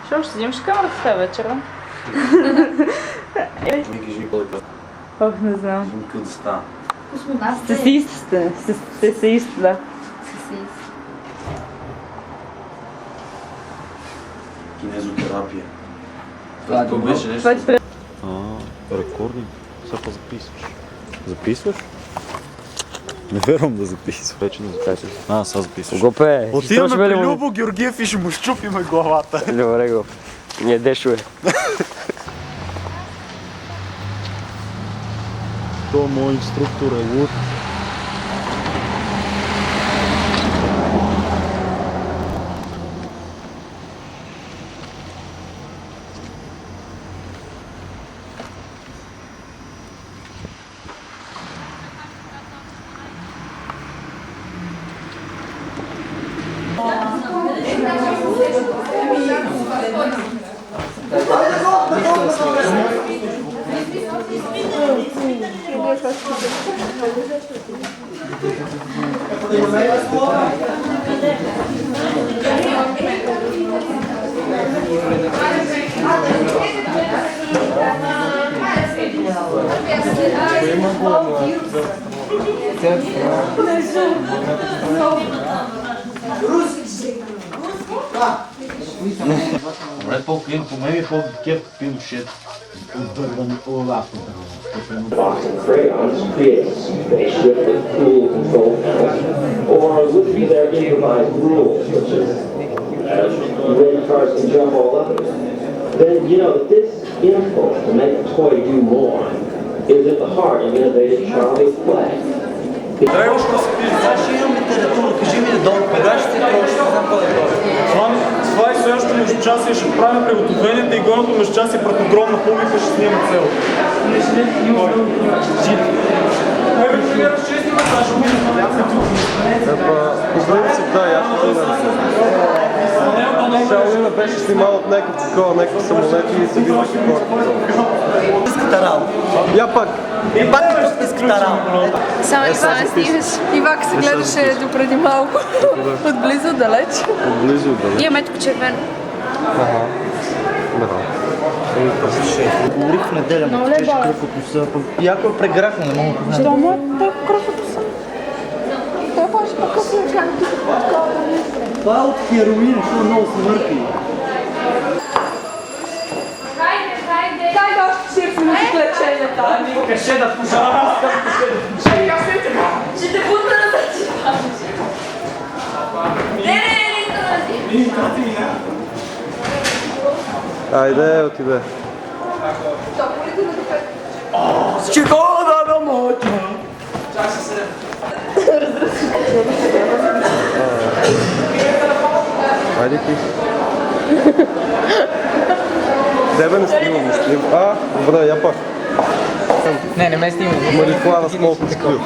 Що, ще седим в камерата вечера? Ох, не знам. Стесист сте. Стесист, да. Кинезотерапия. Това беше нещо. Рекординг. Сега записваш. Записваш? Не вярвам да записваш. Вече не записваш. Сега записваш. Гопе, Отиваме при Любо Георгиев и ще му щупиме главата. Добре го. Не дешове. Той мой инструктор е луд. Box and crayons create a spaceship with cool control panels, or would be their improvised rules, such as when cars can jump all others. Then you know that this impulse to make a toy do more is at the heart of innovative Charlie play. Това е следващото междучасие, ще правим приготовленията и горното междучасие пред огромна публика ще снима цел. По принцип, да, ясно ми Шаолина беше снимал от някакви самолети и се виждаше хората. Турската работа. Я пак! Пак е турската работа. Само Иван снимаш. Ивак се гледаше допреди малко. Отблизо, далеч. Отблизо, далеч. Имаме тук червено. Ага. Говорих в неделя, му течеше кръв от носа. Яко е преграхна, не мога да познавам. Що му е кръв от носа? Той може по-късно да чака тук такова. Това е от хероин, защото много се мъртви. Дай да още 40 минути лечение там. Каше да пуша. Ще те бутна на зачина. Не, Айде, отиде. Чикода на моча. Айде ти. Тебе не снимам, не снимам. Добре, я пак. Не ме снимай. Марихуана с малко скрил.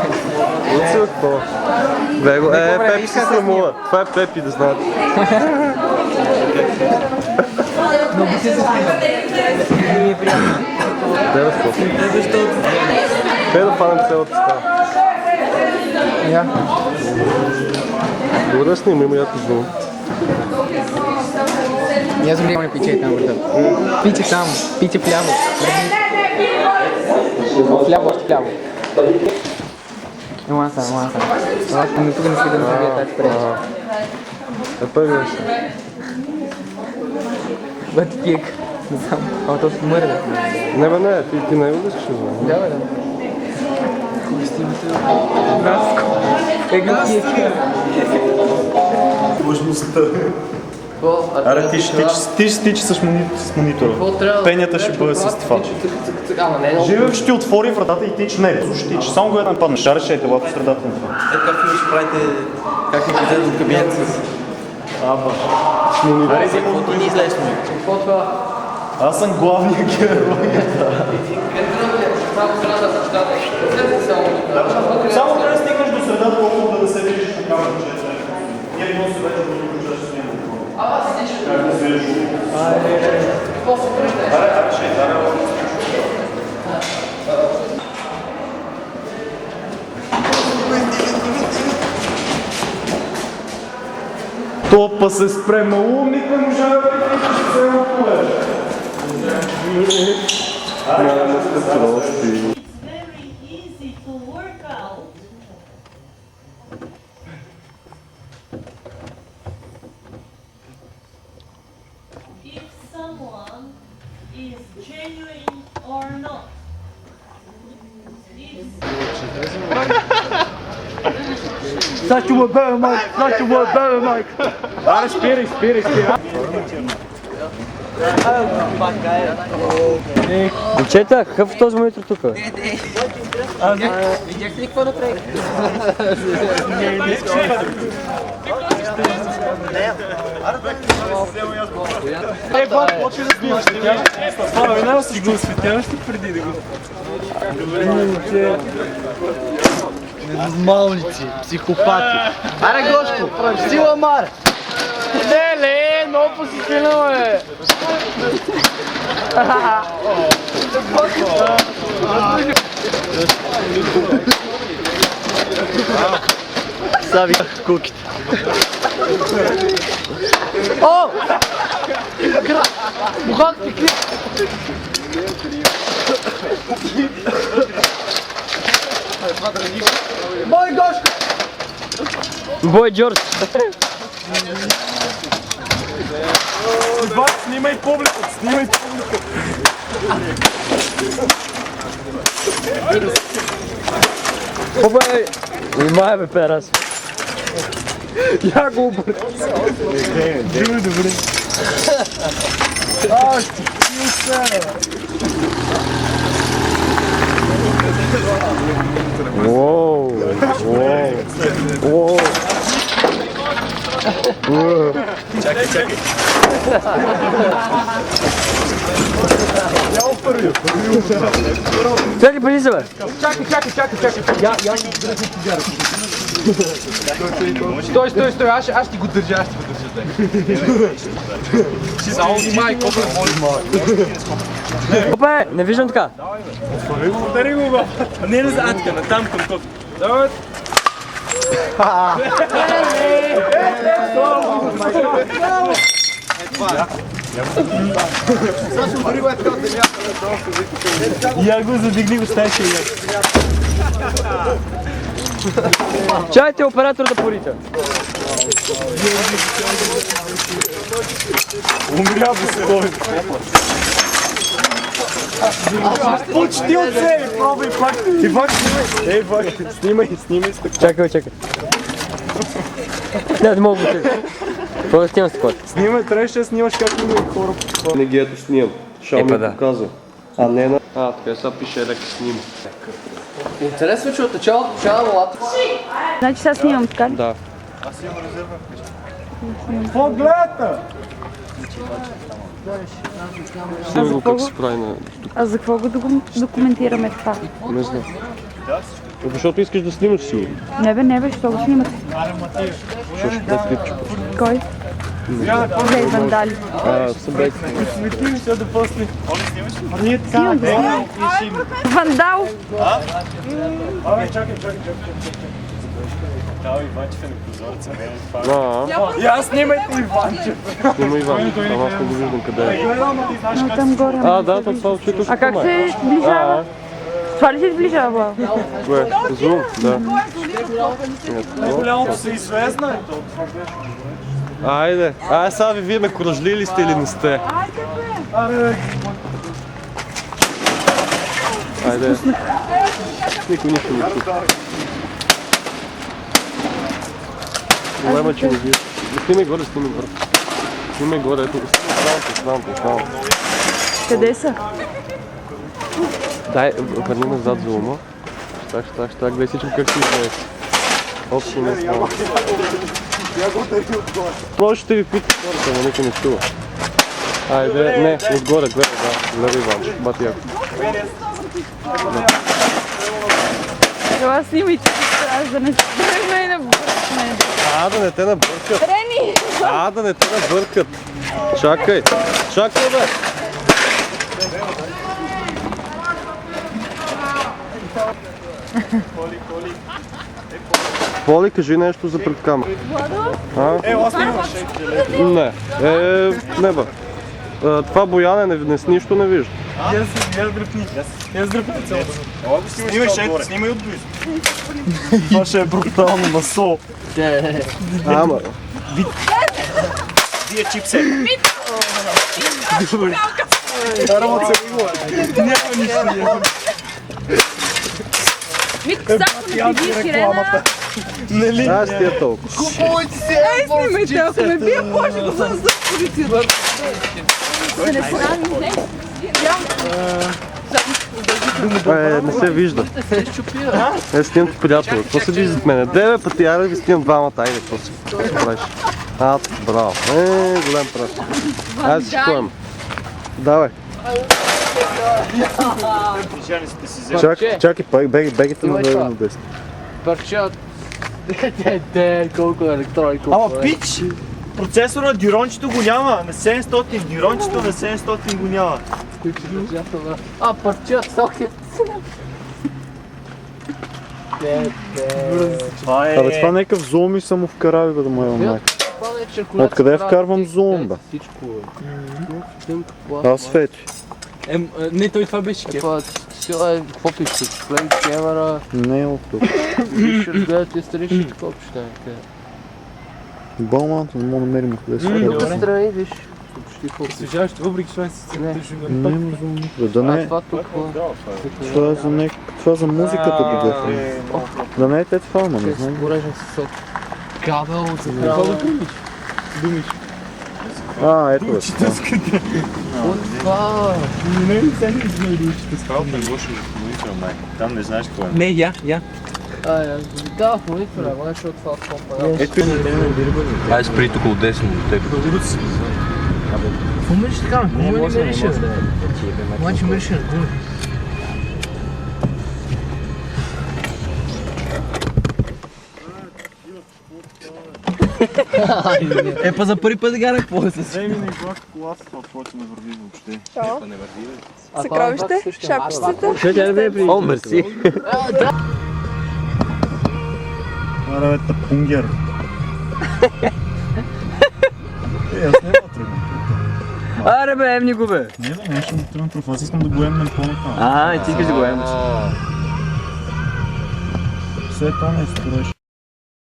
Отсък какво? Вего, Пепи се срамува. Това е Пепи, да знаете. Много се снимам. Ми е приятно. Тебе какво? Те да фанем цялата става. Добре снима, има яко звън. Я съм гледам пиче там върда. Пиче там, пиче вляво. Вляво, още вляво. Ела са. Но тук не си да не тази пред. Първия ще. Бъде пик. Не знам, ама то се мърда. Не, ти не го искаш да знам. Да, бе, да. Наско. Как го пик? Мощността. Аре, ти ще тичи с монитора. Пенята ще бъде с това. Живев ще ти отвори вратата и тич. Не, ще тич. Само го една паднеш. Решете лапо средата на това. Как филм ще правите, как ни влезе до кабинет с... Аре, вземото ни излез му. Аз съм главния герой. Само трябва да стигнеш до средата, колкото да се видиш на камерата. Ние много се вече до тук ще снимаме. Как да се видиш? Аре, ще Опа се спре, малумник не може да бъде се ополе. Very easy to work out. If someone is genuine or not. Such a better mic, such a better mic. Аре, спирай. Момчета, какъв е този монитор тук? Почва да снимаш, Слава, няма си го осветяваш преди да го... Ненормалници, психопати. Аре, Гошко, сила Мар. Леле, много посетилно е. Сави куките. О! Бухак ти клип. Бой, Гошко! Бой, Джордж! Снимай публику, Опа, внимай бе, перас! Я го обърна! Добре. Уоу! Уоу! Чакай. Чакай, преди се, бе! Чакай. Стой, аз ти го държа, Само внимай, колко Опа, не виждам така! Удари го, бе. Не на задка, на там към топ. Давай. Я го задигни, оставяше я. Чайте оператор да порита! Умря достойно. Почти оцели, пробуй пак. И пак снимай. Снимай с така. Чакай. Не мога да чакай. Какво да снимам с такова? Снимай, трябваше да снимаш как има и хора. Не ги ето снимам. Шао ми показва. А не на... така сега пише елек снима. Интересно, че от началото почава лата. Значи сега снимам така ли? Да. Какво гледате? Снимай го как се прави на... А за какво го документираме това? Не знам. Защото искаш да снимаш сигурно. Не бе, що го снимате? Що ще дай клипче. Кой? За и вандали. Събек. Светим се да после. Ние така Снимам го, снимам. Вандал! Чакай. Дава Иванчев е на прозореца, не е това. Я снимайте Иванчев. Снима Иван. Ама аз не го виждам къде е. Но там горе. Да, това очито ще А как се сближава? Това ли се сближава? Кое? Зум? Да. Голямото се известна е то. Айде. Сега вие ме коражлили сте или не сте? Айде. Никой нищо не чу. Проблема, че не вижда. Снимай горе. Снимай горе, ето го. Знам. Къде са? Дай, върни назад за ума. Щак, гледай всичко как си изгледа. Общо не става. Може ще ви пита хората, но никой не чува. Айде, не, отгоре, гледай Иван, бати яко. Това снимайте, аз да не тръгна и да бъркне. Да не те набъркат. Трени! Да не те набъркат. Чакай, бе! Поли, кажи нещо за пред камера. Аз снимаш. Не. Не бе. Това Бояне нищо не вижда. Я дръпни цялото. Снимай отблизо. Това ще е брутално масо. Ама. Вие чипсе. Митко, само не пиди сирена. Аз ти е толкова. Снимайте, ако ме бие, може да съм за полицията. Да не срамим. Не се вижда. Снимам ти приятел. Какво се вижда от мене? 9 пъти, айде ви снимам двамата. Айде, какво си правиш? Браво. Голям прас. Айде си поем. Давай. Чакай, бегите на 10. Парчат. Колко електроника. Ама пич! Процесора на дюрончето го няма. На 700. Дюрончето на 700 го няма. Парчат, сокет. Абе, това някакъв зум ми са му вкарали, бе, да му е майка. Откъде вкарвам зум, бе? Аз фети. Не, той това беше кеф. Какво пише? Плей камера. Не е от тук. Виж, разгледате странични какво пише. Балманто, не мога да намерим къде се Тук ходи. страни, виж. Съжаляваш, въпреки това си Не. Не има зум никъде. Да не е. Това тук. Това е за това за музиката да дефа. Да не е те това, ама не знам. Порежен си сок. Кабел за крава. Ето е. Това. Там не знаеш какво е. Не, я. Да, в монитора, ама нещо от това компа. Ай, спри тук от 10 минути. Какво мириш така? Гума не мирише. Младше мирише на гума. Па за първи път гара, какво се Дай ми не глас колата, това не върви въобще. Съкровище, шапчицата. О, мерси. Аре, бе, тапунгер. Аз няма тръгвам. Аре бе, емни го бе. Не, бе, не ще му тръгвам пръв. Аз искам да го емнем по-натам. И ти искаш да го емнеш. Все това не е строиш.